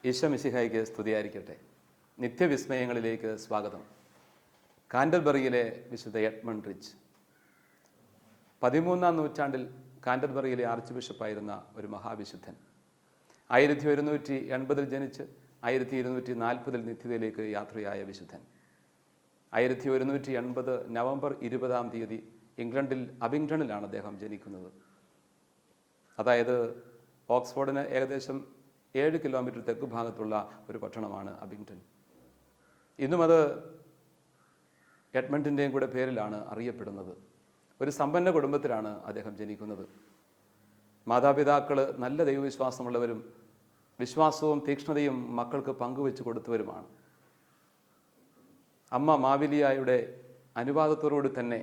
ഈശോ മിശിഹായ്ക്ക് സ്തുതിയായിരിക്കട്ടെ. നിത്യവിസ്മയങ്ങളിലേക്ക് സ്വാഗതം. കാൻറ്റർബറിയിലെ വിശുദ്ധ എഡ്മണ്ട് റിച്ച് 13-ാം നൂറ്റാണ്ടിൽ കാൻറ്റർബറിയിലെ ആർച്ച് ബിഷപ്പായിരുന്ന ഒരു മഹാവിശുദ്ധൻ. 1180 ജനിച്ച് 1240 നിത്യതയിലേക്ക് യാത്രയായ വിശുദ്ധൻ. 1180 നവംബർ 20-ാം തീയതി ഇംഗ്ലണ്ടിൽ അബിങ്ടണിലാണ് അദ്ദേഹം ജനിക്കുന്നത്. അതായത് ഓക്സ്ഫോർഡിന് ഏകദേശം 7 കിലോമീറ്റർ തെക്ക് ഭാഗത്തുള്ള ഒരു പട്ടണമാണ് അബിങ്ടൺ. ഇന്നും അത് എഡ്മണ്ടിൻ്റെയും കൂടെ പേരിലാണ് അറിയപ്പെടുന്നത്. ഒരു സമ്പന്ന കുടുംബത്തിലാണ് അദ്ദേഹം ജനിക്കുന്നത്. മാതാപിതാക്കൾ നല്ല ദൈവവിശ്വാസമുള്ളവരും വിശ്വാസവും തീക്ഷ്ണതയും മക്കൾക്ക് പങ്കുവെച്ച് കൊടുത്തവരുമാണ്. അമ്മ മാവിലിയായുടെ അനുവാദത്തോടുകൂടി തന്നെ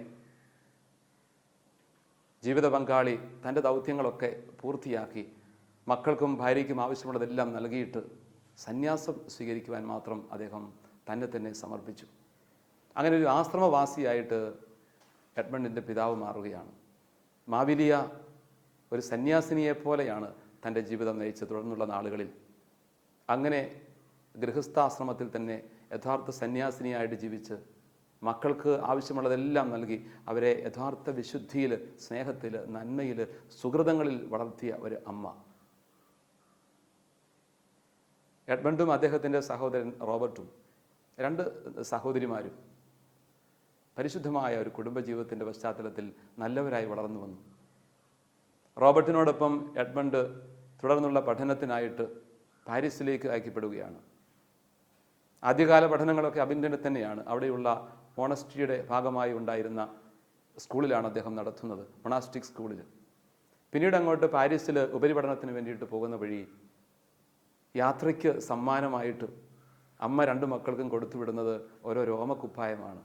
ജീവിത പങ്കാളി തൻ്റെ ദൗത്യങ്ങളൊക്കെ പൂർത്തിയാക്കി മക്കൾക്കും ഭാര്യയ്ക്കും ആവശ്യമുള്ളതെല്ലാം നൽകിയിട്ട് സന്യാസം സ്വീകരിക്കുവാൻ മാത്രം അദ്ദേഹം തന്നെ സമർപ്പിച്ചു. അങ്ങനെ ഒരു ആശ്രമവാസിയായിട്ട് എഡ്മണ്ടിൻ്റെ പിതാവ് മാറുകയാണ്. മാവിലിയ ഒരു സന്യാസിനിയെപ്പോലെയാണ് തൻ്റെ ജീവിതം നയിച്ച് തുടർന്നുള്ള നാളുകളിൽ. അങ്ങനെ ഗൃഹസ്ഥാശ്രമത്തിൽ തന്നെ യഥാർത്ഥ സന്യാസിനിയായിട്ട് ജീവിച്ച് മക്കൾക്ക് ആവശ്യമുള്ളതെല്ലാം നൽകി അവരെ യഥാർത്ഥ വിശുദ്ധിയിൽ, സ്നേഹത്തിൽ, നന്മയിൽ, സുഹൃതങ്ങളിൽ വളർത്തിയ ഒരു അമ്മ. എഡ്മണ്ടും അദ്ദേഹത്തിൻ്റെ സഹോദരൻ റോബർട്ടും, 2 സഹോദരിമാരും പരിശുദ്ധമായ ഒരു കുടുംബജീവിതത്തിൻ്റെ പശ്ചാത്തലത്തിൽ നല്ലവരായി വളർന്നു വന്നു. റോബർട്ടിനോടൊപ്പം എഡ്മണ്ട് തുടർന്നുള്ള പഠനത്തിനായിട്ട് പാരീസിലേക്ക് അയക്കപ്പെടുകയാണ്. ആദ്യകാല പഠനങ്ങളൊക്കെ അബിങ്ടണിൽ തന്നെയാണ്. അവിടെയുള്ള മോണസ്ട്രിയുടെ ഭാഗമായി ഉണ്ടായിരുന്ന സ്കൂളിലാണ് അദ്ദേഹം നടത്തുന്നത്, മൊണാസ്റ്റിക് സ്കൂളിൽ. പിന്നീട് അങ്ങോട്ട് പാരീസിൽ ഉപരിപഠനത്തിന് വേണ്ടിയിട്ട് പോകുന്ന വഴി യാത്രയ്ക്ക് സമ്മാനമായിട്ട് അമ്മ 2 മക്കൾക്കും കൊടുത്തു വിടുന്നത് ഓരോ രോമക്കുപ്പായമാണ്.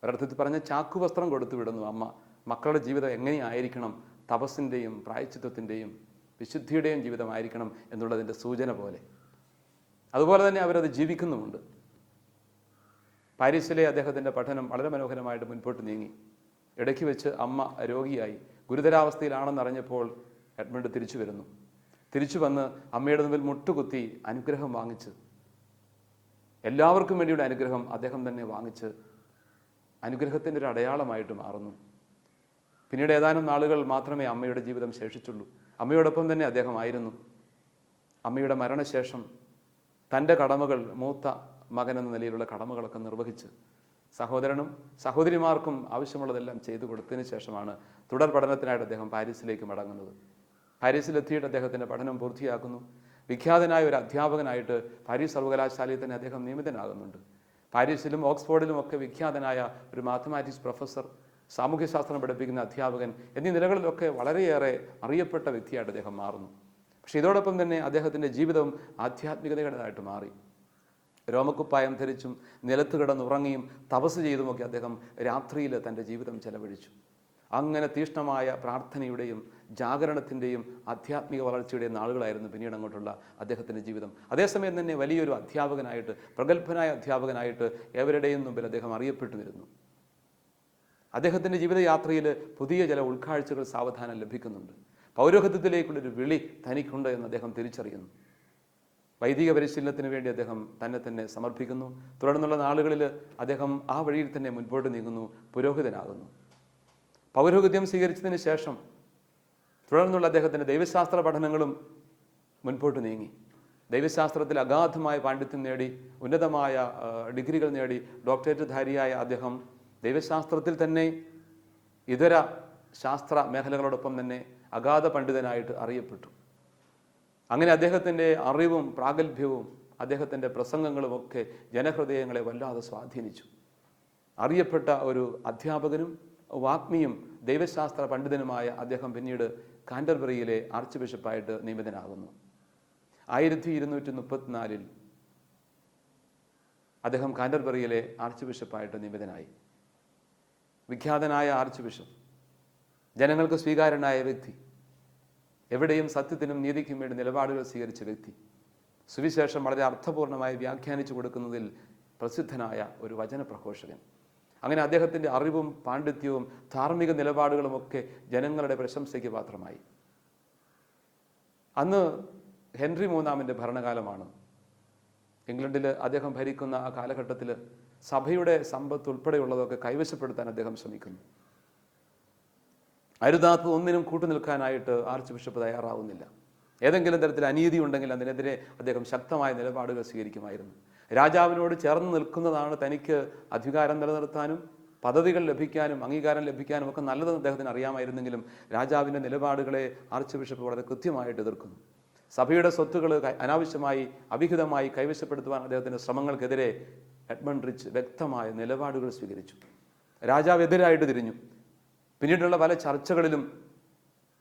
ഒരർത്ഥത്തിൽ പറഞ്ഞ ചാക്കുവസ്ത്രം കൊടുത്തു വിടുന്നു അമ്മ. മക്കളുടെ ജീവിതം എങ്ങനെയായിരിക്കണം, തപസ്സിൻ്റെയും പ്രായശ്ചിത്വത്തിൻ്റെയും വിശുദ്ധിയുടെയും ജീവിതമായിരിക്കണം എന്നുള്ളതിൻ്റെ സൂചന പോലെ. അതുപോലെ തന്നെ അവരത് ജീവിക്കുന്നുമുണ്ട്. പാരീസിലെ അദ്ദേഹത്തിൻ്റെ പഠനം വളരെ മനോഹരമായിട്ട് മുൻപോട്ട് നീങ്ങി. ഇടയ്ക്ക് വെച്ച് അമ്മ രോഗിയായി ഗുരുതരാവസ്ഥയിലാണെന്നറിഞ്ഞപ്പോൾ എഡ്മണ്ട് തിരിച്ചു വന്ന് അമ്മയുടെ മുമ്പിൽ മുട്ടുകുത്തി അനുഗ്രഹം വാങ്ങിച്ച്, എല്ലാവർക്കും വേണ്ടിയുള്ള അനുഗ്രഹം അദ്ദേഹം തന്നെ വാങ്ങിച്ച് അനുഗ്രഹത്തിൻ്റെ ഒരു അടയാളമായിട്ട് മാറുന്നു. പിന്നീട് ഏതാനും നാളുകൾ മാത്രമേ അമ്മയുടെ ജീവിതം ശേഷിച്ചുള്ളൂ. അമ്മയോടൊപ്പം തന്നെ അദ്ദേഹം ആയിരുന്നു. അമ്മയുടെ മരണശേഷം തൻ്റെ കടമകൾ, മൂത്ത മകൻ എന്ന നിലയിലുള്ള കടമകളൊക്കെ നിർവഹിച്ച് സഹോദരനും സഹോദരിമാർക്കും ആവശ്യമുള്ളതെല്ലാം ചെയ്തു കൊടുത്തതിന് ശേഷമാണ് തുടർ പഠനത്തിനായിട്ട് അദ്ദേഹം പാരീസിലേക്ക് മടങ്ങുന്നത്. പാരീസിലെത്തിയിട്ട് അദ്ദേഹത്തിൻ്റെ പഠനം പൂർത്തിയാക്കുന്നു. വിഖ്യാതനായ ഒരു അധ്യാപകനായിട്ട് പാരീസ് സർവകലാശാലയിൽ തന്നെ അദ്ദേഹം നിയമിതനാകുന്നുണ്ട്. പാരീസിലും ഓക്സ്ഫോർഡിലും ഒക്കെ വിഖ്യാതനായ ഒരു മാത്തമാറ്റിക്സ് പ്രൊഫസർ, സാമൂഹ്യശാസ്ത്രം പഠിപ്പിക്കുന്ന അധ്യാപകൻ എന്നീ നിലകളിലൊക്കെ വളരെയേറെ അറിയപ്പെട്ട വ്യക്തിയായിട്ട് അദ്ദേഹം മാറുന്നു. പക്ഷേ ഇതോടൊപ്പം തന്നെ അദ്ദേഹത്തിൻ്റെ ജീവിതവും ആധ്യാത്മികതയുടേതായിട്ട് മാറി. രോമക്കുപ്പായം ധരിച്ചും നിലത്ത് കിടന്നുറങ്ങിയും തപസ് ചെയ്തുമൊക്കെ അദ്ദേഹം രാത്രിയിൽ തൻ്റെ ജീവിതം ചെലവഴിച്ചു. അങ്ങനെ തീഷ്ണമായ പ്രാർത്ഥനയുടെയും ജാഗരണത്തിൻ്റെയും ആധ്യാത്മിക വളർച്ചയുടെയും നാളുകളായിരുന്നു പിന്നീട് അങ്ങോട്ടുള്ള അദ്ദേഹത്തിൻ്റെ ജീവിതം. അതേസമയം തന്നെ വലിയൊരു അധ്യാപകനായിട്ട്, പ്രഗത്ഭനായ അധ്യാപകനായിട്ട് ഏവരുടെയും മുമ്പിൽ അദ്ദേഹം അറിയപ്പെട്ടു വരുന്നു. അദ്ദേഹത്തിൻ്റെ ജീവിതയാത്രയിൽ പുതിയ ചില ഉൾക്കാഴ്ചകൾ സാവധാനം ലഭിക്കുന്നുണ്ട്. പൗരോഹിത്യത്തിലേക്കുള്ളൊരു വിളി തനിക്കുണ്ട് എന്ന് അദ്ദേഹം തിരിച്ചറിയുന്നു. വൈദിക പരിശീലനത്തിന് വേണ്ടി അദ്ദേഹം തന്നെ സമർപ്പിക്കുന്നു. തുടർന്നുള്ള നാളുകളിൽ അദ്ദേഹം ആ വഴിയിൽ തന്നെ മുൻപോട്ട് നീങ്ങുന്നു, പുരോഹിതനാകുന്നു. പൗരോഹിത്യം സ്വീകരിച്ചതിന് ശേഷം തുടർന്നുള്ള അദ്ദേഹത്തിൻ്റെ ദൈവശാസ്ത്ര പഠനങ്ങളും മുൻപോട്ട് നീങ്ങി. ദൈവശാസ്ത്രത്തിൽ അഗാധമായ പാണ്ഡിത്യം നേടി, ഉന്നതമായ ഡിഗ്രികൾ നേടി, ഡോക്ടറേറ്റുധാരിയായ അദ്ദേഹം ദൈവശാസ്ത്രത്തിൽ തന്നെ ഇതര ശാസ്ത്ര മേഖലകളോടൊപ്പം തന്നെ അഗാധ പണ്ഡിതനായിട്ട് അറിയപ്പെട്ടു. അങ്ങനെ അദ്ദേഹത്തിൻ്റെ അറിവും പ്രാഗൽഭ്യവും അദ്ദേഹത്തിൻ്റെ പ്രസംഗങ്ങളുമൊക്കെ ജനഹൃദയങ്ങളെ വല്ലാതെ സ്വാധീനിച്ചു. അറിയപ്പെട്ട ഒരു അധ്യാപകനും വാഗ്മിയും ദൈവശാസ്ത്ര പണ്ഡിതനുമായ അദ്ദേഹം പിന്നീട് കാൻറ്റർബറിയിലെ ആർച്ച് ബിഷപ്പായിട്ട് നിയമിതനാകുന്നു. 1234 അദ്ദേഹം കാൻറ്റർബറിയിലെ ആർച്ച് ബിഷപ്പായിട്ട് നിയമിതനായി. വിഖ്യാതനായ ആർച്ച് ബിഷപ്പ്, ജനങ്ങൾക്ക് സ്വീകാര്യനായ വ്യക്തി, എവിടെയും സത്യത്തിനും നീതിക്കും വേണ്ടി നിലപാടുകൾ സ്വീകരിച്ച വ്യക്തി, സുവിശേഷം വളരെ അർത്ഥപൂർണമായി വ്യാഖ്യാനിച്ചു കൊടുക്കുന്നതിൽ പ്രസിദ്ധനായ ഒരു വചനപ്രഘോഷകൻ. അങ്ങനെ അദ്ദേഹത്തിൻ്റെ അറിവും പാണ്ഡിത്യവും ധാർമ്മിക നിലപാടുകളുമൊക്കെ ജനങ്ങളുടെ പ്രശംസയ്ക്ക് പാത്രമായി. അന്ന് ഹെൻറി മൂന്നാമൻ്റെ ഭരണകാലമാണ്. ഇംഗ്ലണ്ടിൽ അദ്ദേഹം ഭരിക്കുന്ന ആ കാലഘട്ടത്തിൽ സഭയുടെ സമ്പത്ത് ഉൾപ്പെടെയുള്ളതൊക്കെ കൈവശപ്പെടുത്താൻ അദ്ദേഹം ശ്രമിക്കുന്നു. അരുതാത്തത് ഒന്നിനും കൂട്ടുനിൽക്കാനായിട്ട് ആർച്ച് ബിഷപ്പ് തയ്യാറാവുന്നില്ല. ഏതെങ്കിലും തരത്തിൽ അനീതി ഉണ്ടെങ്കിൽ അതിനെതിരെ അദ്ദേഹം ശക്തമായ നിലപാടുകൾ സ്വീകരിക്കുമായിരുന്നു. രാജാവിനോട് ചേർന്ന് നിൽക്കുന്നതാണ് തനിക്ക് അധികാരം നിലനിർത്താനും പദവികൾ ലഭിക്കാനും അംഗീകാരം ലഭിക്കാനും ഒക്കെ നല്ലതെന്ന് അദ്ദേഹത്തിന് അറിയാമായിരുന്നെങ്കിലും രാജാവിൻ്റെ നിലപാടുകളെ ആർച്ച് ബിഷപ്പ് വളരെ കൃത്യമായിട്ട് എതിർക്കുന്നു. സഭയുടെ സ്വത്തുകൾ അനാവശ്യമായി അവിഹിതമായി കൈവശപ്പെടുത്തുവാൻ അദ്ദേഹത്തിൻ്റെ ശ്രമങ്ങൾക്കെതിരെ എഡ്മണ്ട് റിച്ച് വ്യക്തമായ നിലപാടുകൾ സ്വീകരിച്ചു. രാജാവ് എതിരായിട്ട് തിരിഞ്ഞു. പിന്നീടുള്ള പല ചർച്ചകളിലും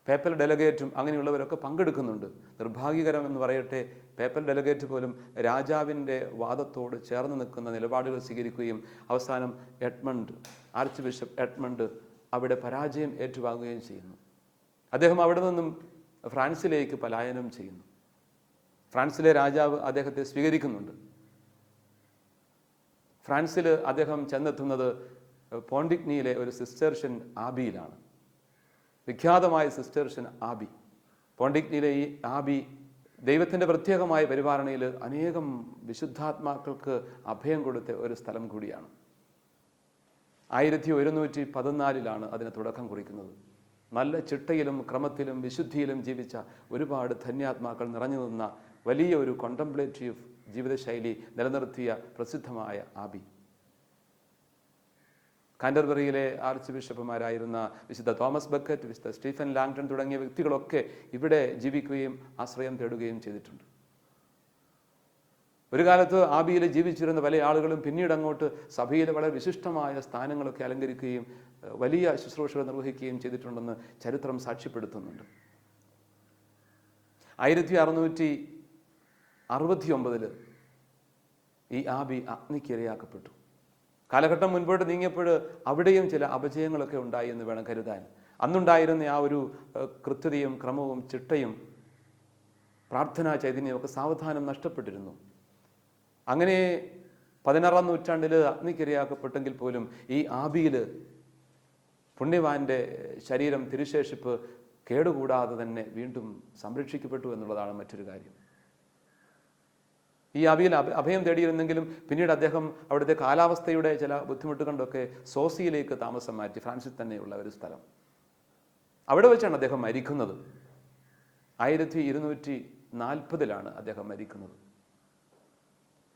പേപ്പൽ ഡെലഗേറ്റും അങ്ങനെയുള്ളവരൊക്കെ പങ്കെടുക്കുന്നുണ്ട്. നിർഭാഗ്യകരമെന്ന് പറയട്ടെ, പേപ്പൽ ഡെലഗേറ്റ് പോലും രാജാവിൻ്റെ വാദത്തോട് ചേർന്ന് നിൽക്കുന്ന നിലപാടുകൾ സ്വീകരിക്കുകയും അവസാനം ആർച്ച് ബിഷപ്പ് എഡ്മണ്ട് അവിടെ പരാജയം ഏറ്റുവാങ്ങുകയും ചെയ്യുന്നു. അദ്ദേഹം അവിടെ നിന്നും ഫ്രാൻസിലേക്ക് പലായനം ചെയ്യുന്നു. ഫ്രാൻസിലെ രാജാവ് അദ്ദേഹത്തെ സ്വീകരിക്കുന്നുണ്ട്. ഫ്രാൻസിൽ അദ്ദേഹം ചെന്നെത്തുന്നത് പോണ്ടിഗ്നിയിലെ ഒരു സിസ്റ്റേർഷ്യൻ ആബിയിലാണ്. വിഖ്യാതമായ സിസ്റ്റേർഷ്യൻ ആബി. പോണ്ടിഗ്നിയിലെ ഈ ആബി ദൈവത്തിൻ്റെ പ്രത്യേകമായ പരിപാലനയിൽ അനേകം വിശുദ്ധാത്മാക്കൾക്ക് അഭയം കൊടുത്ത ഒരു സ്ഥലം കൂടിയാണ്. 1114 അതിന് തുടക്കം കുറിക്കുന്നത്. നല്ല ചിട്ടയിലും ക്രമത്തിലും വിശുദ്ധിയിലും ജീവിച്ച ഒരുപാട് ധന്യാത്മാക്കൾ നിറഞ്ഞു നിന്ന വലിയ ഒരു കോണ്ടംപ്ലേറ്റീവ് ജീവിതശൈലി നിലനിർത്തിയ പ്രസിദ്ധമായ ആബി. കാൻറ്റർബറിയിലെ ആർച്ച് ബിഷപ്പുമാരായിരുന്ന വിശുദ്ധ തോമസ് ബക്കറ്റ്, വിശുദ്ധ സ്റ്റീഫൻ ലാങ്ടൺ തുടങ്ങിയ വ്യക്തികളൊക്കെ ഇവിടെ ജീവിക്കുകയും ആശ്രയം തേടുകയും ചെയ്തിട്ടുണ്ട്. ഒരു കാലത്ത് ആബിയിൽ ജീവിച്ചിരുന്ന പല ആളുകളും പിന്നീട് അങ്ങോട്ട് സഭയിലെ വളരെ വിശിഷ്ടമായ സ്ഥാനങ്ങളൊക്കെ അലങ്കരിക്കുകയും വലിയ ശുശ്രൂഷകൾ നിർവഹിക്കുകയും ചെയ്തിട്ടുണ്ടെന്ന് ചരിത്രം സാക്ഷ്യപ്പെടുത്തുന്നുണ്ട്. 1669 ഈ ആബി അഗ്നിക്കിരയാക്കപ്പെട്ടു. കാലഘട്ടം മുൻപോട്ട് നീങ്ങിയപ്പോൾ അവിടെയും ചില അപജയങ്ങളൊക്കെ ഉണ്ടായി എന്ന് വേണം കരുതാൻ. അന്നുണ്ടായിരുന്ന ആ ഒരു കൃത്യതയും ക്രമവും ചിട്ടയും പ്രാർത്ഥനാ ചൈതന്യമൊക്കെ സാവധാനം നഷ്ടപ്പെട്ടിരുന്നു. അങ്ങനെ 16-ാം നൂറ്റാണ്ടിൽ അഗ്നിക്കിരയാക്കപ്പെട്ടെങ്കിൽ പോലും ഈ ആബിയിൽ പുണ്യവാന്റെ ശരീരം തിരുശേഷിപ്പ് കേടുകൂടാതെ തന്നെ വീണ്ടും സംരക്ഷിക്കപ്പെട്ടു എന്നുള്ളതാണ് മറ്റൊരു കാര്യം. ഈ ആബിയിൽ അഭയം തേടിയിരുന്നെങ്കിലും പിന്നീട് അദ്ദേഹം അവിടുത്തെ കാലാവസ്ഥയുടെ ചില ബുദ്ധിമുട്ട് കൊണ്ടൊക്കെ സോസിയിലേക്ക് താമസം മാറ്റി. ഫ്രാൻസിൽ തന്നെയുള്ള ഒരു സ്ഥലം. അവിടെ വെച്ചാണ് അദ്ദേഹം മരിക്കുന്നത്. 1240 അദ്ദേഹം മരിക്കുന്നത്.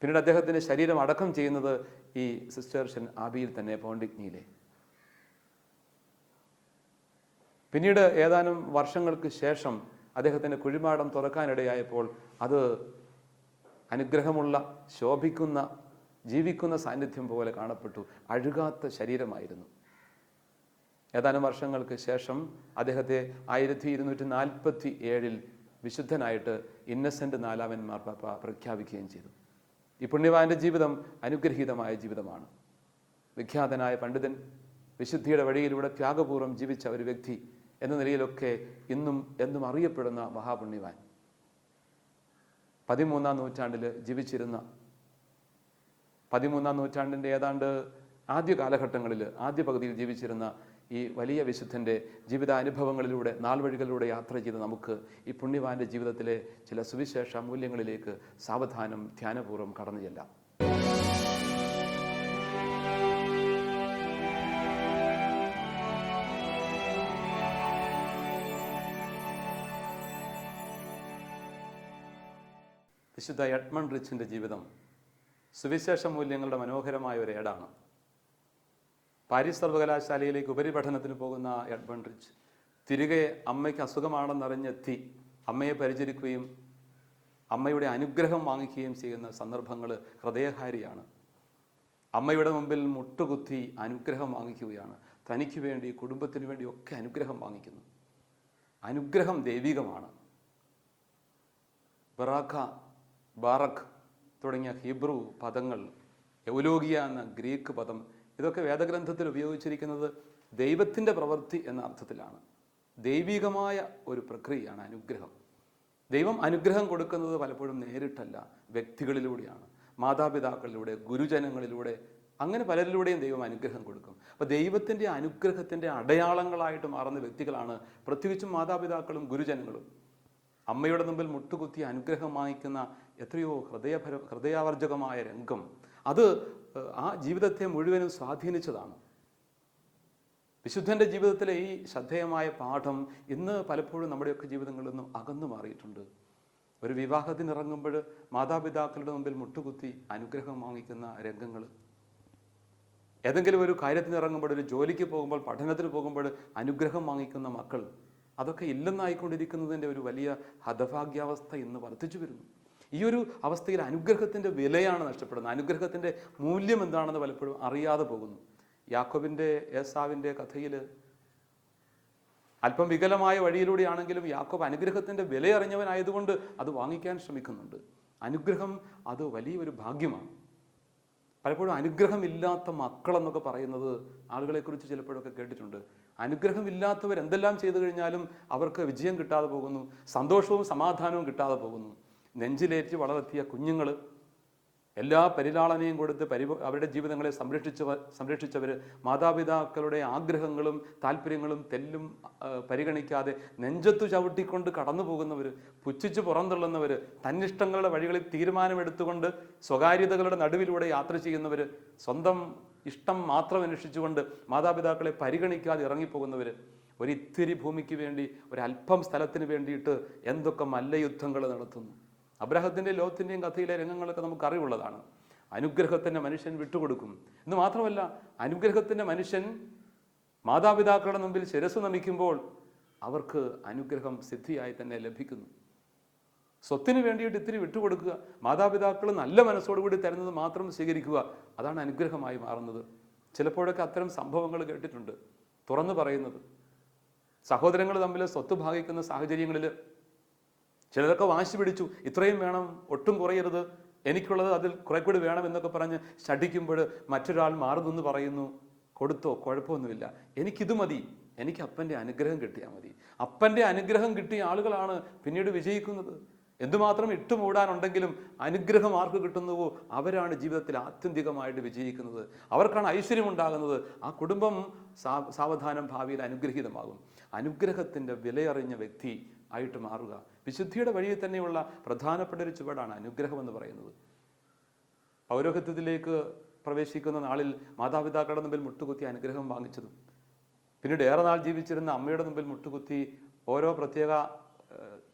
പിന്നീട് അദ്ദേഹത്തിൻ്റെ ശരീരം അടക്കം ചെയ്യുന്നത് ഈ സിസ്റ്റേർഷ്യൻ ആബിയിൽ തന്നെ, പോണ്ടിഗ്നിയിലെ. പിന്നീട് ഏതാനും വർഷങ്ങൾക്ക് ശേഷം അദ്ദേഹത്തിൻ്റെ കുഴിമാടം തുറക്കാനിടയായപ്പോൾ അത് അനുഗ്രഹമുള്ള, ശോഭിക്കുന്ന, ജീവിക്കുന്ന സാന്നിധ്യം പോലെ കാണപ്പെട്ടു. അഴുകാത്ത ശരീരമായിരുന്നു. ഏതാനും വർഷങ്ങൾക്ക് ശേഷം അദ്ദേഹത്തെ 1247 വിശുദ്ധനായിട്ട് ഇന്നസെൻ്റ് 4 മാർപ്പാപ്പ പ്രഖ്യാപിക്കുകയും ചെയ്തു. ഈ പുണ്യവാന്റെ ജീവിതം അനുഗ്രഹീതമായ ജീവിതമാണ്. വിഖ്യാതനായ പണ്ഡിതൻ, വിശുദ്ധിയുടെ വഴിയിലൂടെ ത്യാഗപൂർവ്വം ജീവിച്ച ഒരു വ്യക്തി എന്ന നിലയിലൊക്കെ ഇന്നും എന്നും അറിയപ്പെടുന്ന മഹാപുണ്യവാൻ. 13-ാം നൂറ്റാണ്ടിൽ ജീവിച്ചിരുന്ന, 13-ാം നൂറ്റാണ്ടിൻ്റെ ഏതാണ്ട് ആദ്യ കാലഘട്ടങ്ങളിൽ, ആദ്യ പകുതിയിൽ ജീവിച്ചിരുന്ന ഈ വലിയ വിശുദ്ധൻ്റെ ജീവിതാനുഭവങ്ങളിലൂടെ, നാൾവഴികളിലൂടെ യാത്ര ചെയ്ത് നമുക്ക് ഈ പുണ്യവാന്റെ ജീവിതത്തിലെ ചില സുവിശേഷ മൂല്യങ്ങളിലേക്ക് സാവധാനം ധ്യാനപൂർവ്വം കടന്നു ചെല്ലാം. വിശുദ്ധ എഡ്മണ്ട് റിച്ചിൻ്റെ ജീവിതം സുവിശേഷ മൂല്യങ്ങളുടെ മനോഹരമായ ഒരു ഏടാണ്. പാരീസ് സർവകലാശാലയിലേക്ക് ഉപരിപഠനത്തിന് പോകുന്ന എഡ്മണ്ട് റിച്ച് തിരികെ അമ്മയ്ക്ക് അസുഖമാണെന്നറിഞ്ഞെത്തി അമ്മയെ പരിചരിക്കുകയും അമ്മയുടെ അനുഗ്രഹം വാങ്ങിക്കുകയും ചെയ്യുന്ന സന്ദർഭങ്ങൾ ഹൃദയഹാരിയാണ്. അമ്മയുടെ മുമ്പിൽ മുട്ടുകുത്തി അനുഗ്രഹം വാങ്ങിക്കുകയാണ്. തനിക്ക് വേണ്ടി, കുടുംബത്തിന് വേണ്ടി ഒക്കെ അനുഗ്രഹം വാങ്ങിക്കുന്നു. അനുഗ്രഹം ദൈവികമാണ്. ബറാഖ, ബാറഖ് തുടങ്ങിയ ഹീബ്രു പദങ്ങൾ, എവലോഗിയ എന്ന ഗ്രീക്ക് പദം, ഇതൊക്കെ വേദഗ്രന്ഥത്തിൽ ഉപയോഗിച്ചിരിക്കുന്നത് ദൈവത്തിൻ്റെ പ്രവൃത്തി എന്ന അർത്ഥത്തിലാണ്. ദൈവികമായ ഒരു പ്രക്രിയയാണ് അനുഗ്രഹം. ദൈവം അനുഗ്രഹം കൊടുക്കുന്നത് പലപ്പോഴും നേരിട്ടല്ല, വ്യക്തികളിലൂടെയാണ്, മാതാപിതാക്കളിലൂടെ, ഗുരുജനങ്ങളിലൂടെ, അങ്ങനെ പലരിലൂടെയും ദൈവം അനുഗ്രഹം കൊടുക്കും. അപ്പോൾ ദൈവത്തിൻ്റെ അനുഗ്രഹത്തിൻ്റെ അടയാളങ്ങളായിട്ട് മാറുന്ന വ്യക്തികളാണ് പ്രത്യേകിച്ചും മാതാപിതാക്കളും ഗുരുജനങ്ങളും. അമ്മയുടെ മുമ്പിൽ മുട്ടുകുത്തി അനുഗ്രഹം വാങ്ങിക്കുന്ന എത്രയോ ഹൃദയാവർജകമായ രംഗം, അത് ആ ജീവിതത്തെ മുഴുവനും സ്വാധീനിച്ചതാണ്. വിശുദ്ധൻ്റെ ജീവിതത്തിലെ ഈ ശ്രദ്ധേയമായ പാഠം ഇന്ന് പലപ്പോഴും നമ്മുടെയൊക്കെ ജീവിതങ്ങളിൽ നിന്നും അകന്നു മാറിയിട്ടുണ്ട്. ഒരു വിവാഹത്തിനിറങ്ങുമ്പോൾ മാതാപിതാക്കളുടെ മുമ്പിൽ മുട്ടുകുത്തി അനുഗ്രഹം വാങ്ങിക്കുന്ന രംഗങ്ങൾ, ഏതെങ്കിലും ഒരു കാര്യത്തിനിറങ്ങുമ്പോൾ, ഒരു ജോലിക്ക് പോകുമ്പോൾ, പഠനത്തിന് പോകുമ്പോൾ അനുഗ്രഹം വാങ്ങിക്കുന്ന മക്കൾ, അതൊക്കെ ഇല്ലെന്നായിക്കൊണ്ടിരിക്കുന്നതിൻ്റെ ഒരു വലിയ ഹതഭാഗ്യാവസ്ഥ ഇന്ന് വർദ്ധിച്ചു വരുന്നു. ഈ ഒരു അവസ്ഥയിൽ അനുഗ്രഹത്തിൻ്റെ വിലയാണ് നഷ്ടപ്പെടുന്നത്. അനുഗ്രഹത്തിൻ്റെ മൂല്യം എന്താണെന്ന് പലപ്പോഴും അറിയാതെ പോകുന്നു. യാക്കോബിൻ്റെ, ഏസാവിൻ്റെ കഥയിൽ അല്പം വികലമായ വഴിയിലൂടെയാണെങ്കിലും യാക്കോബ് അനുഗ്രഹത്തിൻ്റെ വില അറിഞ്ഞവനായതുകൊണ്ട് അത് വാങ്ങിക്കാൻ ശ്രമിക്കുന്നുണ്ട്. അനുഗ്രഹം അത് വലിയൊരു ഭാഗ്യമാണ്. പലപ്പോഴും അനുഗ്രഹമില്ലാത്ത മക്കളെന്നൊക്കെ പറയുന്നത് ആളുകളെക്കുറിച്ച് ചിലപ്പോഴൊക്കെ കേട്ടിട്ടുണ്ട്. അനുഗ്രഹമില്ലാത്തവർ എന്തെല്ലാം ചെയ്തു കഴിഞ്ഞാലും അവർക്ക് വിജയം കിട്ടാതെ പോകുന്നു, സന്തോഷവും സമാധാനവും കിട്ടാതെ പോകുന്നു. നെഞ്ചിലേറ്റ് വളർത്തിയ കുഞ്ഞുങ്ങൾ, എല്ലാ പരിലാളനയും കൊടുത്ത് അവരുടെ ജീവിതങ്ങളെ സംരക്ഷിച്ചവർ, മാതാപിതാക്കളുടെ ആഗ്രഹങ്ങളും താല്പര്യങ്ങളും തെല്ലും പരിഗണിക്കാതെ നെഞ്ചത്തു ചവിട്ടിക്കൊണ്ട് കടന്നു പോകുന്നവർ, പുച്ഛിച്ച് പുറന്തള്ളുന്നവർ, തന്നിഷ്ടങ്ങളുടെ വഴികളിൽ തീരുമാനമെടുത്തുകൊണ്ട് സ്വകാര്യതകളുടെ നടുവിലൂടെ യാത്ര ചെയ്യുന്നവർ, സ്വന്തം ഇഷ്ടം മാത്രം അന്വേഷിച്ചുകൊണ്ട് മാതാപിതാക്കളെ പരിഗണിക്കാതെ ഇറങ്ങിപ്പോകുന്നവർ, ഒരിത്തിരി ഭൂമിക്ക് വേണ്ടി, ഒരല്പം സ്ഥലത്തിന് വേണ്ടിയിട്ട് എന്തൊക്കെ മല്ലയുദ്ധങ്ങൾ നടത്തുന്നു. അബ്രാഹത്തിൻ്റെയും ലോത്തിൻ്റെയും കഥയിലെ രംഗങ്ങളൊക്കെ നമുക്ക് അറിവുള്ളതാണ്. അനുഗ്രഹത്തിൻ്റെ മനുഷ്യൻ വിട്ടുകൊടുക്കും എന്ന് മാത്രമല്ല, അനുഗ്രഹത്തിൻ്റെ മനുഷ്യൻ മാതാപിതാക്കളുടെ മുമ്പിൽ ശിരസ് നമിക്കുമ്പോൾ അവർക്ക് അനുഗ്രഹം സിദ്ധിയായി തന്നെ ലഭിക്കുന്നു. സ്വത്തിന് വേണ്ടിയിട്ട് ഇത്തിരി വിട്ടുകൊടുക്കുക, മാതാപിതാക്കൾ നല്ല മനസ്സോടുകൂടി തരുന്നത് മാത്രം സ്വീകരിക്കുക, അതാണ് അനുഗ്രഹമായി മാറുന്നത്. ചിലപ്പോഴൊക്കെ അത്തരം സംഭവങ്ങൾ കേട്ടിട്ടുണ്ട്, തുറന്നു പറയുന്നത്. സഹോദരങ്ങൾ തമ്മിൽ സ്വത്ത് ഭാഗിക്കുന്ന സാഹചര്യങ്ങളിൽ ചിലരൊക്കെ വാശി പിടിച്ചു, ഇത്രയും വേണം, ഒട്ടും കുറയരുത്, എനിക്കുള്ളത് അതിൽ കുറെ കൂടി വേണം എന്നൊക്കെ പറഞ്ഞ് ശഠിക്കുമ്പോൾ മറ്റൊരാൾ മാറുന്നെന്ന് പറയുന്നു. കൊടുത്തോ, കുഴപ്പമൊന്നുമില്ല, എനിക്കിത് മതി, എനിക്ക് അപ്പൻ്റെ അനുഗ്രഹം കിട്ടിയാൽ മതി. അപ്പൻ്റെ അനുഗ്രഹം കിട്ടിയ ആളുകളാണ് പിന്നീട് വിജയിക്കുന്നത്. എന്തുമാത്രം ഇട്ടുമൂടാനുണ്ടെങ്കിലും അനുഗ്രഹം ആർക്ക് കിട്ടുന്നുവോ അവരാണ് ജീവിതത്തിൽ ആത്യന്തികമായിട്ട് വിജയിക്കുന്നത്. അവർക്കാണ് ഐശ്വര്യമുണ്ടാകുന്നത്. ആ കുടുംബം സാവധാനം ഭാവിയിൽ അനുഗ്രഹീതമാകും. അനുഗ്രഹത്തിൻ്റെ വിലയറിഞ്ഞ വ്യക്തി ആയിട്ട് മാറുക വിശുദ്ധിയുടെ വഴിയിൽ തന്നെയുള്ള പ്രധാനപ്പെട്ട ഒരു ചുവടാണ് അനുഗ്രഹം എന്ന് പറയുന്നത്. പൗരോഹിത്യത്തിലേക്ക് പ്രവേശിക്കുന്ന നാളിൽ മാതാപിതാക്കളുടെ മുമ്പിൽ മുട്ടുകുത്തി അനുഗ്രഹം വാങ്ങിച്ചതും, പിന്നീട് ഏറെ നാൾ ജീവിച്ചിരുന്ന അമ്മയുടെ മുമ്പിൽ മുട്ടുകുത്തി ഓരോ പ്രത്യേക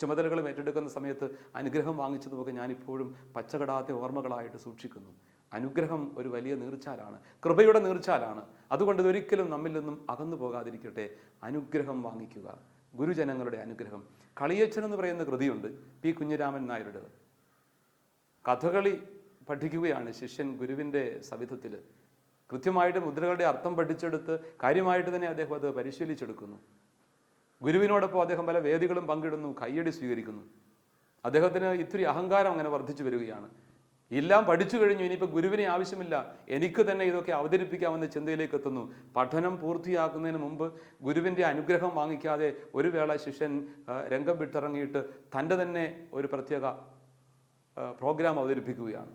ചുമതലകളും ഏറ്റെടുക്കുന്ന സമയത്ത് അനുഗ്രഹം വാങ്ങിച്ചതുമൊക്കെ ഞാനിപ്പോഴും പച്ചകടാത്ത ഓർമ്മകളായിട്ട് സൂക്ഷിക്കുന്നു. അനുഗ്രഹം ഒരു വലിയ നീർച്ചാലാണ്, കൃപയുടെ നീർച്ചാലാണ്. അതുകൊണ്ട് ഇതൊരിക്കലും നമ്മിൽ നിന്നും അകന്നു പോകാതിരിക്കട്ടെ. അനുഗ്രഹം വാങ്ങിക്കുക, ഗുരുജനങ്ങളുടെ അനുഗ്രഹം. കളിയച്ഛൻ എന്ന് പറയുന്ന കൃതിയുണ്ട് പി കുഞ്ഞിരാമൻ നായരുടെ. കഥകളി പഠിക്കുകയാണ് ശിഷ്യൻ ഗുരുവിൻ്റെ സവിധത്തിൽ. കൃത്യമായിട്ട് മുദ്രകളുടെ അർത്ഥം പഠിച്ചെടുത്ത് കാര്യമായിട്ട് തന്നെ അദ്ദേഹം അത് പരിശീലിച്ചെടുക്കുന്നു. ഗുരുവിനോടൊപ്പം അദ്ദേഹം പല വേദികളും പങ്കിടുന്നു, കയ്യടി സ്വീകരിക്കുന്നു. അദ്ദേഹത്തിന് ഇത്തിരി അഹങ്കാരം അങ്ങനെ വർദ്ധിച്ചു വരികയാണ്. എല്ലാം പഠിച്ചു കഴിഞ്ഞു, ഇനിയിപ്പോൾ ഗുരുവിനെ ആവശ്യമില്ല, എനിക്ക് തന്നെ ഇതൊക്കെ അവതരിപ്പിക്കാമെന്ന ചിന്തയിലേക്ക് എത്തുന്നു. പഠനം പൂർത്തിയാക്കുന്നതിന് മുമ്പ് ഗുരുവിൻ്റെ അനുഗ്രഹം വാങ്ങിക്കാതെ ഒരു വേള ശിഷ്യൻ രംഗം വിട്ടിറങ്ങിയിട്ട് തൻ്റെ തന്നെ ഒരു പ്രത്യേക പ്രോഗ്രാം അവതരിപ്പിക്കുകയാണ്.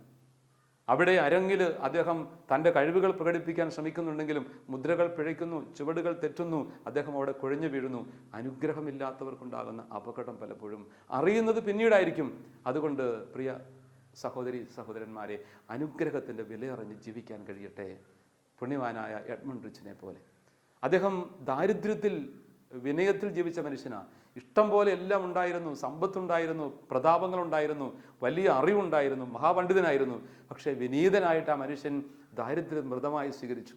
അവിടെ അരങ്ങിൽ അദ്ദേഹം തൻ്റെ കഴിവുകൾ പ്രകടിപ്പിക്കാൻ ശ്രമിക്കുന്നുണ്ടെങ്കിലും മുദ്രകൾ പിഴയ്ക്കുന്നു, ചുവടുകൾ തെറ്റുന്നു, അദ്ദേഹം അവിടെ കുഴഞ്ഞു വീഴുന്നു. അനുഗ്രഹമില്ലാത്തവർക്കുണ്ടാകുന്ന അപകടം പലപ്പോഴും അറിയുന്നത് പിന്നീടായിരിക്കും. അതുകൊണ്ട് പ്രിയ സഹോദരി സഹോദരന്മാരെ, അനുഗ്രഹത്തിൻ്റെ വിലയറിഞ്ഞ് ജീവിക്കാൻ കഴിയട്ടെ. പുണ്യവാനായ എഡ്മണ്ട് റിച്ചിനെ പോലെ അദ്ദേഹം ദാരിദ്ര്യത്തിൽ വിനയത്തിൽ ജീവിച്ച മനുഷ്യനാണ്. ഇഷ്ടം പോലെ എല്ലാം ഉണ്ടായിരുന്നു, സമ്പത്തുണ്ടായിരുന്നു, പ്രതാപങ്ങളുണ്ടായിരുന്നു, വലിയ അറിവുണ്ടായിരുന്നു, മഹാപണ്ഡിതനായിരുന്നു. പക്ഷേ വിനീതനായിട്ട് ആ മനുഷ്യൻ ദാരിദ്ര്യം മൃതമായി സ്വീകരിച്ചു.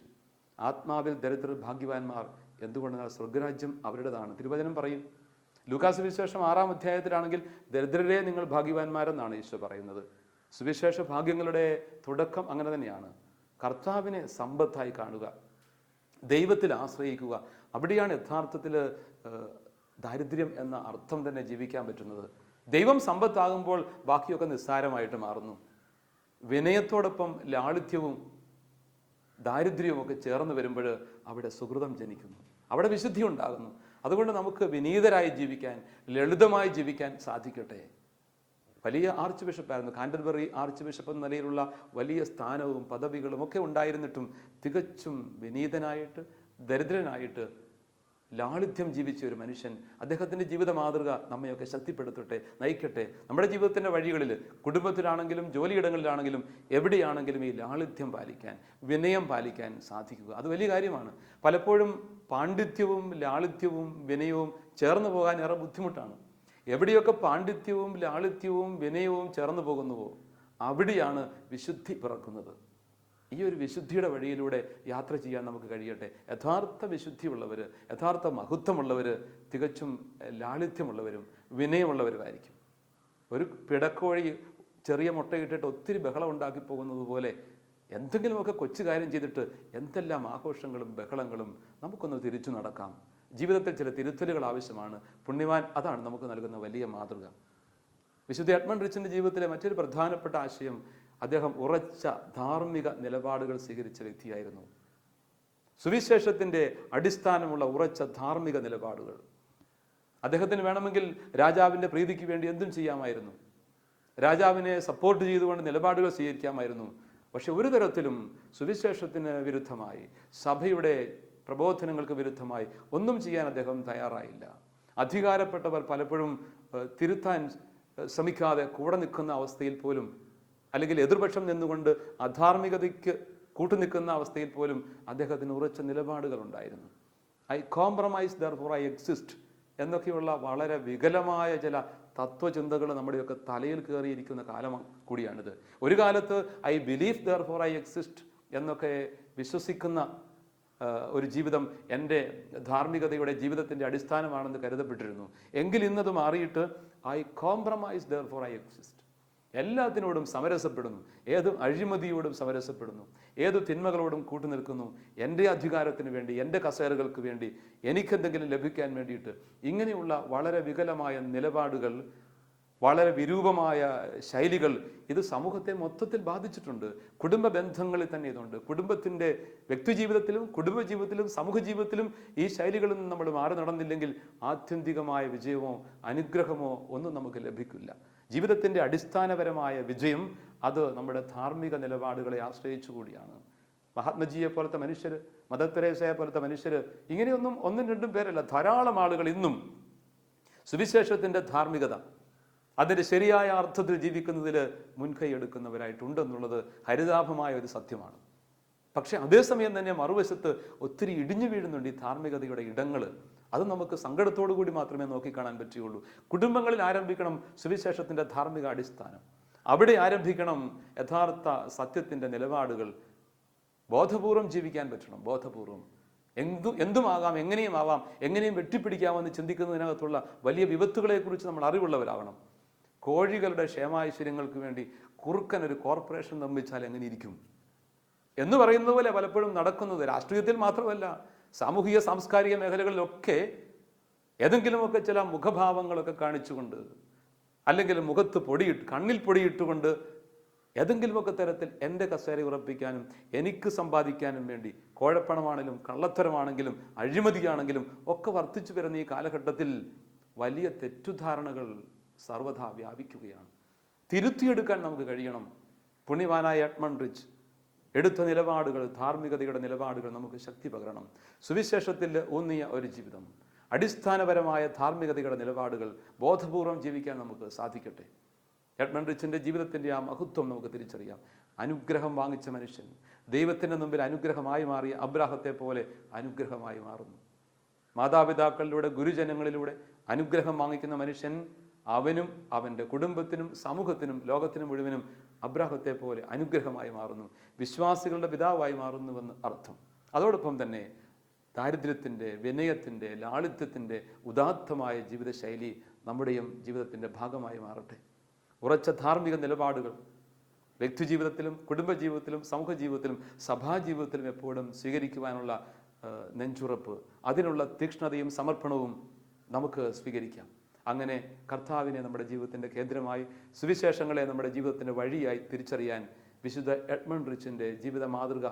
ആത്മാവിൽ ദരിദ്രർ ഭാഗ്യവാന്മാർ, എന്തുകൊണ്ടെന്നാൽ സ്വർഗരാജ്യം അവരുടേതാണ്. തിരുവചനം പറയും. ലൂക്കാസ് സുവിശേഷം 6-ാം അധ്യായത്തിലാണെങ്കിൽ ദരിദ്രരെ നിങ്ങൾ ഭാഗ്യവാന്മാരെന്നാണ് ഈശോ പറയുന്നത്. സുവിശേഷ ഭാഗ്യങ്ങളുടെ തുടക്കം അങ്ങനെ തന്നെയാണ്. കർത്താവിനെ സമ്പത്തായി കാണുക, ദൈവത്തിൽ ആശ്രയിക്കുക. അവിടെയാണ് യഥാർത്ഥത്തിൽ ദാരിദ്ര്യം എന്ന അർത്ഥം തന്നെ ജീവിക്കാൻ പറ്റുന്നത്. ദൈവം സമ്പത്താകുമ്പോൾ ബാക്കിയൊക്കെ നിസ്സാരമായിട്ട് മാറുന്നു. വിനയത്തോടൊപ്പം ലാളിത്യവും ദാരിദ്ര്യവും ഒക്കെ ചേർന്ന് വരുമ്പോൾ അവിടെ സുഹൃതം ജനിക്കുന്നു, അവിടെ വിശുദ്ധി ഉണ്ടാകുന്നു. അതുകൊണ്ട് നമുക്ക് വിനീതരായി ജീവിക്കാൻ, ലളിതമായി ജീവിക്കാൻ സാധിക്കട്ടെ. വലിയ ആർച്ച് ബിഷപ്പായിരുന്നു. കാൻറ്റർബറി ആർച്ച് ബിഷപ്പ് എന്ന നിലയിലുള്ള വലിയ സ്ഥാനവും പദവികളും ഒക്കെ ഉണ്ടായിരുന്നിട്ടും തികച്ചും വിനീതനായിട്ട്, ദരിദ്രനായിട്ട്, ലാളിത്യം ജീവിച്ച ഒരു മനുഷ്യൻ. അദ്ദേഹത്തിൻ്റെ ജീവിത മാതൃക നമ്മയൊക്കെ ശക്തിപ്പെടുത്തട്ടെ, നയിക്കട്ടെ. നമ്മുടെ ജീവിതത്തിൻ്റെ വഴികളിൽ, കുടുംബത്തിലാണെങ്കിലും ജോലിയിടങ്ങളിലാണെങ്കിലും എവിടെയാണെങ്കിലും ഈ ലാളിത്യം പാലിക്കാൻ, വിനയം പാലിക്കാൻ സാധിക്കുക. അത് വലിയ കാര്യമാണ്. പലപ്പോഴും പാണ്ഡിത്യവും ലാളിത്യവും വിനയവും ചേർന്ന് പോകാൻ ഏറെ ബുദ്ധിമുട്ടാണ്. എവിടെയൊക്കെ പാണ്ഡിത്യവും ലാളിത്യവും വിനയവും ചേർന്ന് പോകുന്നുവോ അവിടെയാണ് വിശുദ്ധി പിറക്കുന്നത്. ഈ ഒരു വിശുദ്ധിയുടെ വഴിയിലൂടെ യാത്ര ചെയ്യാൻ നമുക്ക് കഴിയട്ടെ. യഥാർത്ഥ വിശുദ്ധിയുള്ളവർ, യഥാർത്ഥ മഹത്വമുള്ളവർ തികച്ചും ലാളിത്യമുള്ളവരും വിനയമുള്ളവരുമായിരിക്കും. ഒരു പിടക്കോഴി ചെറിയ മുട്ടയിട്ടിട്ട് ഒത്തിരി ബഹളം ഉണ്ടാക്കി പോകുന്നത് പോലെ എന്തെങ്കിലുമൊക്കെ കൊച്ചു കാര്യം ചെയ്തിട്ട് എന്തെല്ലാം ആഘോഷങ്ങളും ബഹളങ്ങളും. നമുക്കൊന്ന് തിരിച്ചു നടക്കാം. ജീവിതത്തിൽ ചില തിരുത്തലുകൾ ആവശ്യമാണ്. പുണ്യവാൻ അതാണ് നമുക്ക് നൽകുന്ന വലിയ മാതൃക. വിശുദ്ധ എഡ്മണ്ട് റിച്ചിൻ്റെ ജീവിതത്തിലെ മറ്റൊരു പ്രധാനപ്പെട്ട ആശയം, അദ്ദേഹം ഉറച്ച ധാർമ്മിക നിലപാടുകൾ സ്വീകരിച്ച വ്യക്തിയായിരുന്നു. സുവിശേഷത്തിൻ്റെ അടിസ്ഥാനമുള്ള ഉറച്ച ധാർമ്മിക നിലപാടുകൾ. അദ്ദേഹത്തിന് വേണമെങ്കിൽ രാജാവിൻ്റെ പ്രീതിക്ക് വേണ്ടി എന്തും ചെയ്യാമായിരുന്നു. രാജാവിനെ സപ്പോർട്ട് ചെയ്തുകൊണ്ട് നിലപാടുകൾ സ്വീകരിക്കാമായിരുന്നു. പക്ഷെ ഒരു തരത്തിലും സുവിശേഷത്തിന് വിരുദ്ധമായി, സഭയുടെ പ്രബോധനങ്ങൾക്ക് വിരുദ്ധമായി ഒന്നും ചെയ്യാൻ അദ്ദേഹം തയ്യാറായില്ല. അധികാരപ്പെട്ടവർ പലപ്പോഴും തിരുത്താൻ ശ്രമിക്കാതെ കൂടെ നിൽക്കുന്ന അവസ്ഥയിൽ പോലും, അല്ലെങ്കിൽ എതിർപക്ഷം നിന്നുകൊണ്ട് അധാർമികതയ്ക്ക് കൂട്ടുനിൽക്കുന്ന അവസ്ഥയിൽ പോലും അദ്ദേഹത്തിന് ഉറച്ച നിലപാടുകൾ ഉണ്ടായിരുന്നു. I compromise therefore I exist എന്നൊക്കെയുള്ള വളരെ വികലമായ ചില തത്വചിന്തകൾ നമ്മുടെയൊക്കെ തലയിൽ കയറിയിരിക്കുന്ന കാലം കൂടിയാണിത്. ഒരു കാലത്ത് I believe therefore I exist എന്നൊക്കെ വിശ്വസിക്കുന്ന ഒരു ജീവിതം എൻ്റെ ധാർമ്മികതയുടെ ജീവിതത്തിൻ്റെ അടിസ്ഥാനമാണെന്ന് കരുതപ്പെട്ടിരുന്നു. എങ്കിൽ ഇന്നത് മാറിയിട്ട് I compromise therefore I exist. എല്ലാത്തിനോടും സമരസപ്പെടുന്നു, ഏത് അഴിമതിയോടും സമരസപ്പെടുന്നു, ഏത് തിന്മകളോടും കൂട്ടുനിൽക്കുന്നു. എൻ്റെ അധികാരത്തിന് വേണ്ടി, എൻ്റെ കസേരകൾക്ക് വേണ്ടി, എനിക്കെന്തെങ്കിലും ലഭിക്കാൻ വേണ്ടിയിട്ട്. ഇങ്ങനെയുള്ള വളരെ വികലമായ നിലപാടുകൾ, വളരെ വിരൂപമായ ശൈലികൾ ഇത് സമൂഹത്തെ മൊത്തത്തിൽ ബാധിച്ചിട്ടുണ്ട്. കുടുംബ ബന്ധങ്ങളിൽ തന്നെ ഇതുണ്ട്. കുടുംബത്തിൻ്റെ വ്യക്തിജീവിതത്തിലും കുടുംബജീവിതത്തിലും സമൂഹ ജീവിതത്തിലും ഈ ശൈലികളിൽ നിന്ന് നമ്മൾ മാറി നടന്നില്ലെങ്കിൽ ആത്യന്തികമായ വിജയമോ അനുഗ്രഹമോ ഒന്നും നമുക്ക് ലഭിക്കില്ല. ജീവിതത്തിൻ്റെ അടിസ്ഥാനപരമായ വിജയം അത് നമ്മുടെ ധാർമ്മിക നിലപാടുകളെ ആശ്രയിച്ചു കൂടിയാണ്. മഹാത്മജിയെ പോലത്തെ മനുഷ്യർ, മദർ തെരേസയെ പോലത്തെ മനുഷ്യർ, ഇങ്ങനെയൊന്നും ഒന്നും രണ്ടും പേരല്ല, ധാരാളം ആളുകൾ ഇന്നും സുവിശേഷത്തിൻ്റെ ധാർമ്മികത, അതിൻ്റെ ശരിയായ അർത്ഥത്തിൽ ജീവിക്കുന്നതിൽ മുൻകൈ എടുക്കുന്നവരായിട്ടുണ്ടെന്നുള്ളത് ഹരിതാഭമായ ഒരു സത്യമാണ്. പക്ഷെ അതേസമയം തന്നെ മറുവശത്ത് ഒത്തിരി ഇടിഞ്ഞു വീഴുന്നുണ്ട് ഈ ധാർമ്മികതയുടെ ഇടങ്ങൾ. അത് നമുക്ക് സങ്കടത്തോടു കൂടി മാത്രമേ നോക്കിക്കാണാൻ പറ്റുകയുള്ളൂ. കുടുംബങ്ങളിൽ ആരംഭിക്കണം സുവിശേഷത്തിൻ്റെ ധാർമ്മിക അടിസ്ഥാനം. അവിടെ ആരംഭിക്കണം യഥാർത്ഥ സത്യത്തിൻ്റെ നിലപാടുകൾ. ബോധപൂർവം ജീവിക്കാൻ പറ്റണം. ബോധപൂർവം എന്തുമാകാം, എങ്ങനെയും ആവാം, എങ്ങനെയും വെട്ടിപ്പിടിക്കാമെന്ന് ചിന്തിക്കുന്നതിനകത്തുള്ള വലിയ വിപത്തുകളെക്കുറിച്ച് നമ്മൾ അറിവുള്ളവരാകണം. കോഴികളുടെ ക്ഷേമാശ്വര്യങ്ങൾക്ക് വേണ്ടി കുറുക്കൻ ഒരു കോർപ്പറേഷൻ നിർമ്മിച്ചാൽ എങ്ങനെ ഇരിക്കും എന്ന് പറയുന്നത് പോലെ പലപ്പോഴും നടക്കുന്നത്. രാഷ്ട്രീയത്തിൽ മാത്രമല്ല, സാമൂഹിക സാംസ്കാരിക മേഖലകളിലൊക്കെ ഏതെങ്കിലുമൊക്കെ ചില മുഖഭാവങ്ങളൊക്കെ കാണിച്ചുകൊണ്ട്, അല്ലെങ്കിൽ മുഖത്ത് കണ്ണിൽ പൊടിയിട്ടുകൊണ്ട് ഏതെങ്കിലുമൊക്കെ തരത്തിൽ എൻ്റെ കസേര ഉറപ്പിക്കാനും എനിക്ക് സമ്പാദിക്കാനും വേണ്ടി കോഴപ്പണമാണെങ്കിലും കള്ളത്തരമാണെങ്കിലും അഴിമതിയാണെങ്കിലും ഒക്കെ വർദ്ധിച്ചു വരുന്ന ഈ കാലഘട്ടത്തിൽ വലിയ തെറ്റുധാരണകൾ സർവ്വഥാ വ്യാപിക്കുകയാണ്. തിരുത്തിയെടുക്കാൻ നമുക്ക് കഴിയണം. പുണ്യവാനായ എഡ്മണ്ട് റിച്ച് എടുത്ത നിലപാടുകൾ, ധാർമ്മികതയുടെ നിലപാടുകൾ നമുക്ക് ശക്തി പകരണം. സുവിശേഷത്തിൽ ഊന്നിയ ഒരു ജീവിതം, അടിസ്ഥാനപരമായ ധാർമ്മികതയുടെ നിലപാടുകൾ ബോധപൂർവം ജീവിക്കാൻ നമുക്ക് സാധിക്കട്ടെ. എഡ്മണ്ട് റിച്ചിൻ്റെ ജീവിതത്തിൻ്റെ ആ മഹത്വം നമുക്ക് തിരിച്ചറിയാം. അനുഗ്രഹം വാങ്ങിച്ച മനുഷ്യൻ ദൈവത്തിൻ്റെ മുമ്പിൽ അനുഗ്രഹമായി മാറിയ അബ്രാഹത്തെ പോലെ അനുഗ്രഹമായി മാറുന്നു. മാതാപിതാക്കളിലൂടെ, ഗുരുജനങ്ങളിലൂടെ അനുഗ്രഹം വാങ്ങിക്കുന്ന മനുഷ്യൻ അവനും അവൻ്റെ കുടുംബത്തിനും സമൂഹത്തിനും ലോകത്തിനും മുഴുവനും അബ്രാഹത്തെ പോലെ അനുഗ്രഹമായി മാറുന്നു, വിശ്വാസികളുടെ പിതാവായി മാറുന്നുവെന്ന് അർത്ഥം. അതോടൊപ്പം തന്നെ ദാരിദ്ര്യത്തിൻ്റെ, വിനയത്തിൻ്റെ, ലാളിത്യത്തിൻ്റെ ഉദാത്തമായ ജീവിതശൈലി നമ്മുടെയും ജീവിതത്തിൻ്റെ ഭാഗമായി മാറട്ടെ. ഉറച്ച ധാർമ്മിക നിലപാടുകൾ വ്യക്തിജീവിതത്തിലും കുടുംബജീവിതത്തിലും സമൂഹ ജീവിതത്തിലും സഭാജീവിതത്തിലും എപ്പോഴും സ്വീകരിക്കുവാനുള്ള നെഞ്ചുറപ്പ്, അതിനുള്ള തീക്ഷ്ണതയും സമർപ്പണവും നമുക്ക് സ്വീകരിക്കാം. അങ്ങനെ കർത്താവിനെ നമ്മുടെ ജീവിതത്തിൻ്റെ കേന്ദ്രമായി, സുവിശേഷങ്ങളെ നമ്മുടെ ജീവിതത്തിൻ്റെ വഴിയായി തിരിച്ചറിയാൻ വിശുദ്ധ എഡ്മണ്ട് റിച്ചിൻ്റെ ജീവിത മാതൃക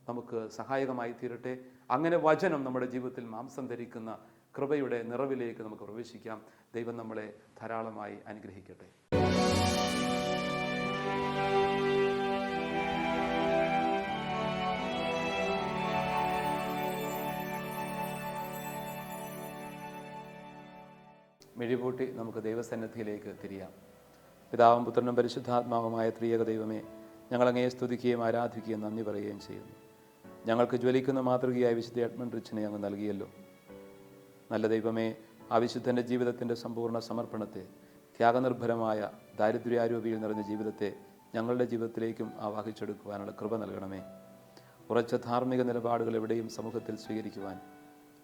നമുക്ക് സഹായകമായി തീരട്ടെ. അങ്ങനെ വചനം നമ്മുടെ ജീവിതത്തിൽ മാംസം ധരിക്കുന്ന കൃപയുടെ നിറവിലേക്ക് നമുക്ക് പ്രവേശിക്കാം. ദൈവം നമ്മളെ ധാരാളമായി അനുഗ്രഹിക്കട്ടെ. മിഴിപൂട്ടി നമുക്ക് ദൈവസന്നിധിയിലേക്ക് തിരിയാം. പിതാവും പുത്രനും പരിശുദ്ധാത്മാവുമായ ത്രിയേക ദൈവമേ, ഞങ്ങളങ്ങയെ സ്തുതിക്കുകയും ആരാധിക്കുകയും നന്ദി പറയുകയും ചെയ്യുന്നു. ഞങ്ങൾക്ക് ജ്വലിക്കുന്ന മാതൃകയായ വിശുദ്ധ എഡ്മണ്ട് റിച്ചിനെ അങ്ങ് നൽകിയല്ലോ. നല്ല ദൈവമേ, ആ വിശുദ്ധൻ്റെ ജീവിതത്തിൻ്റെ സമ്പൂർണ്ണ സമർപ്പണത്തെ, ത്യാഗനിർഭരമായ ദാരിദ്ര്യാരൂപിയിൽ നിറഞ്ഞ ജീവിതത്തെ ഞങ്ങളുടെ ജീവിതത്തിലേക്കും ആവാഹിച്ചെടുക്കുവാനുള്ള കൃപ നൽകണമേ. ഉറച്ച ധാർമ്മിക നിലപാടുകൾ എവിടെയും സമൂഹത്തിൽ സ്വീകരിക്കുവാൻ,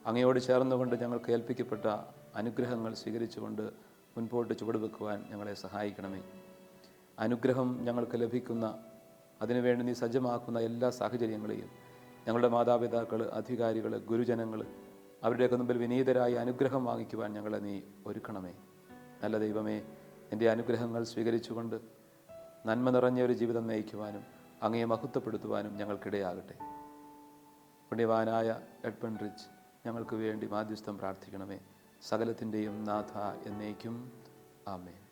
അങ്ങയോട് ചേർന്നുകൊണ്ട് ഞങ്ങൾക്ക് ഏൽപ്പിക്കപ്പെട്ട അനുഗ്രഹങ്ങൾ സ്വീകരിച്ചുകൊണ്ട് മുൻപോട്ട് ചുവടുവെക്കുവാൻ ഞങ്ങളെ സഹായിക്കണമേ. അനുഗ്രഹം ഞങ്ങൾക്ക് ലഭിക്കുന്ന, അതിനുവേണ്ടി നീ സജ്ജമാക്കുന്ന എല്ലാ സാഹചര്യങ്ങളെയും ഞങ്ങളുടെ മാതാപിതാക്കൾ, അധികാരികൾ, ഗുരുജനങ്ങൾ, അവരുടെയൊക്കെ മുമ്പിൽ വിനീതരായി അനുഗ്രഹം വാങ്ങിക്കുവാൻ ഞങ്ങളെ നീ ഒരുക്കണമേ. നല്ല ദൈവമേ, എൻ്റെ അനുഗ്രഹങ്ങൾ സ്വീകരിച്ചുകൊണ്ട് നന്മ നിറഞ്ഞ ഒരു ജീവിതം നയിക്കുവാനും അങ്ങയെ മഹത്വപ്പെടുത്തുവാനും ഞങ്ങൾക്കിടയാകട്ടെ. പുണ്യവാനായ എഡ്മണ്ട് റിച്ച് ഞങ്ങൾക്ക് വേണ്ടി മാധ്യസ്ഥം പ്രാർത്ഥിക്കണമേ. സകലത്തിൻ്റെയും നാഥ എന്നേക്കും. ആമേൻ.